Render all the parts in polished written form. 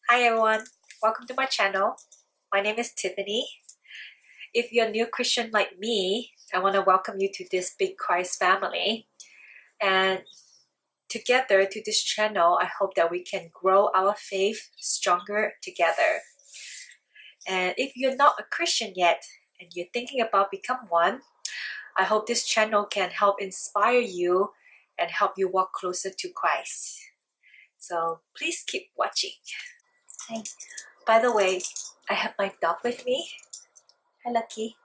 Hi everyone, welcome to my channel. My name is Tiffany. If you're a new Christian like me, I want to welcome you to this big Christ family. And together to this channel, I hope that we can grow our faith stronger together. And if you're not a Christian yet and you're thinking about become one, I hope this channel can help inspire you and help you walk closer to Christ. So please keep watching. Hi. By the way, I have my dog with me. Hi, Lucky.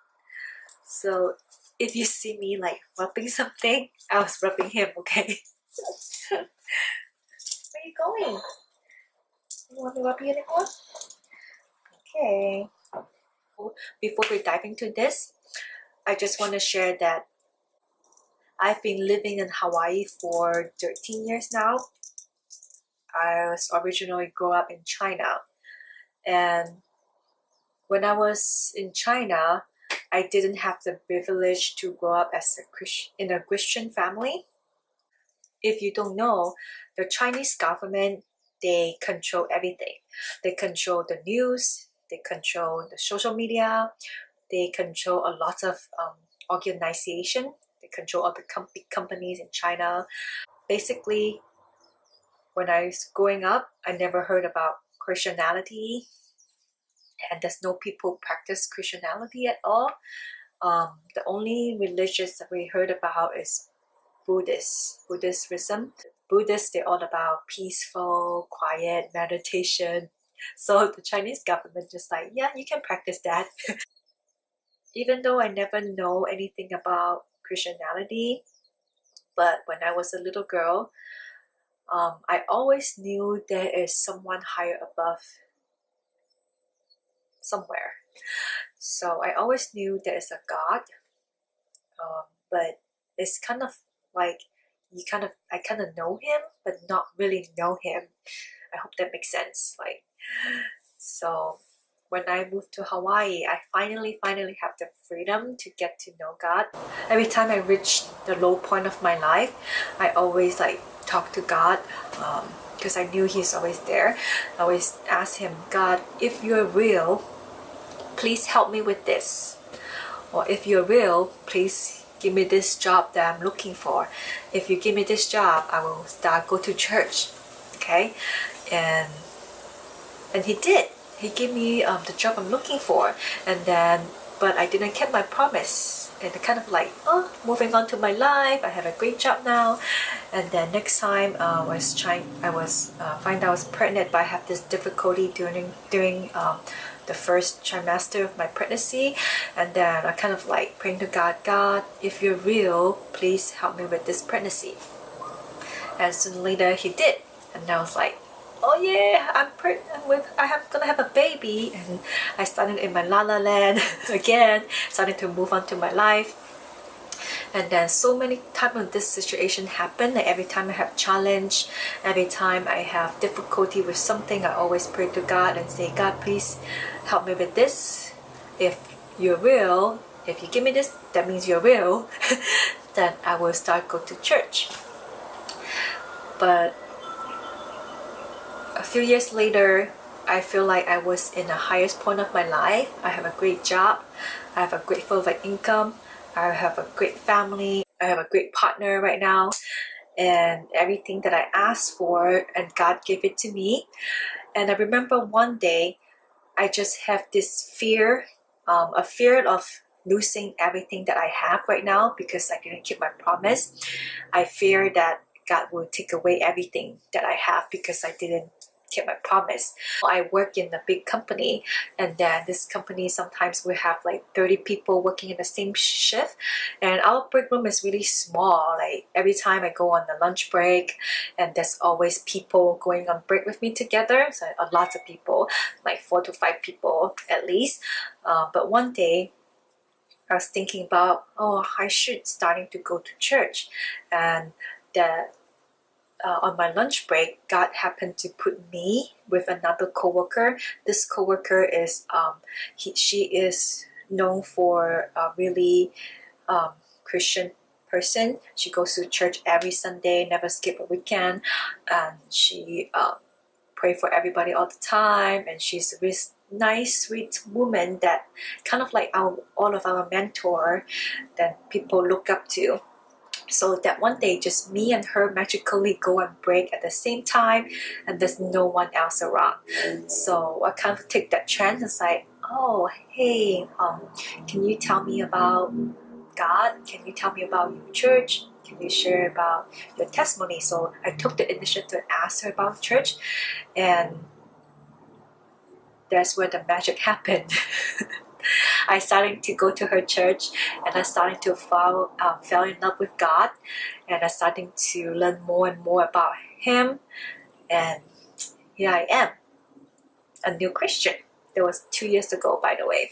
So if you see me like rubbing something, I was rubbing him, okay? Where are you going? You want me to rub you anymore? Okay. Before we dive into this, I just want to share that I've been living in Hawaii for 13 years now. I was originally grew up in China, and when I was in China, I didn't have the privilege to grow up as in a Christian family. If you don't know, the Chinese government, they control everything. They control the news, they control the social media, they control a lot of organization, they control all the big companies in China. Basically, when I was growing up, I never heard about Christianity, and there's no people practice Christianity at all. The only religions that we heard about is Buddhism. Buddhists, they're all about peaceful, quiet meditation. So the Chinese government just like, yeah, you can practice that. Even though I never know anything about Christianity, but when I was a little girl, I always knew there is someone higher above somewhere. So I always knew there is a God, but it's kind of like I kind of know him, but not really know him. I hope that makes sense. So when I moved to Hawaii, I finally have the freedom to get to know God. Every time I reach the low point of my life, I always talk to God, because I knew He's always there. I always ask Him, God, if you're real, please help me with this. Or if you're real, please give me this job that I'm looking for. If you give me this job, I will go to church. Okay, and he did. He gave me the job I'm looking for, and then but I didn't keep my promise. And kind of like, oh, moving on to my life. I have a great job now, and then next time I was find I was pregnant, but I have this difficulty during the first trimester of my pregnancy, and then I kind of like praying to God, God, if you're real, please help me with this pregnancy. And soon later He did, and I was like, oh yeah, I'm pregnant gonna have a baby. And I started in my la la land again, starting to move on to my life. And then so many times of this situation happened, like every time I have challenge, every time I have difficulty with something, I always pray to God and say, God, please help me with this. If you're real, if you give me this, that means you're real. Then I will start go to church. But a few years later, I feel like I was in the highest point of my life. I have a great job, I have a great full of income, I have a great family, I have a great partner right now, and everything that I asked for, and God gave it to me. And I remember one day, I just have this fear, a fear of losing everything that I have right now because I didn't keep my promise. I fear that God will take away everything that I have because I didn't keep my promise. I work in a big company, and then this company sometimes we have like 30 people working in the same shift, and our break room is really small. Like every time I go on the lunch break, and there's always people going on break with me together, so a lot of people, like 4 to 5 people at least. But one day I was thinking about, oh, I should starting to go to church, and that on my lunch break, God happened to put me with another coworker. This coworker is she is known for a really Christian person. She goes to church every Sunday, never skip a weekend, and she pray for everybody all the time, and she's a nice, sweet woman that kind of like all of our mentor that people look up to. So that one day, just me and her magically go and break at the same time, and there's no one else around. So I kind of take that chance and say, oh, hey, can you tell me about God? Can you tell me about your church? Can you share about your testimony? So I took the initiative to ask her about church, and that's where the magic happened. I started to go to her church, and I started to fell in love with God, and I started to learn more and more about Him, and here I am, a new Christian. That was 2 years ago, by the way.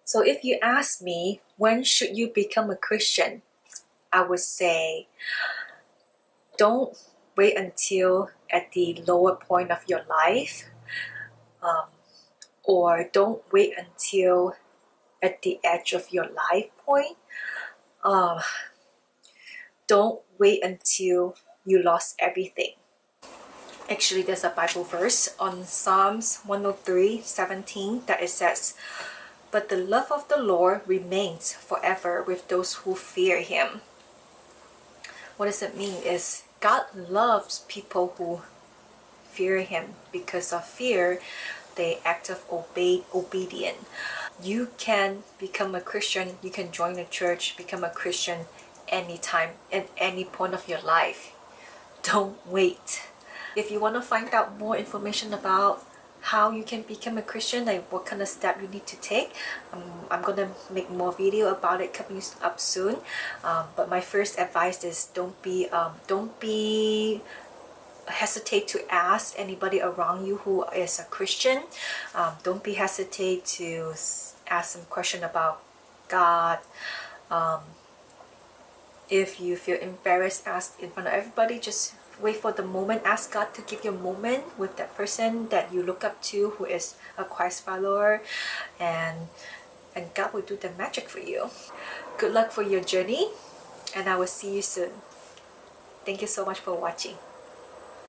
So if you ask me, when should you become a Christian? I would say, don't wait until at the lower point of your life, or don't wait until at the edge of your life point. Don't wait until you lost everything. Actually, there's a Bible verse on Psalms 103:17 that it says, "But the love of the Lord remains forever with those who fear Him." What does it mean? Is God loves people who fear Him. Because of fear, they act of obedient. You can become a Christian, you can join a church, become a Christian anytime, at any point of your life. Don't wait. If you want to find out more information about how you can become a Christian, like what kind of step you need to take, I'm gonna make more video about it coming up soon. But my first advice is don't be hesitate to ask anybody around you who is a Christian. Don't be hesitate to ask some question about God. If you feel embarrassed, ask in front of everybody. Just wait for the moment. Ask God to give you a moment with that person that you look up to who is a Christ follower, and God will do the magic for you. Good luck for your journey, and I will see you soon. Thank you so much for watching.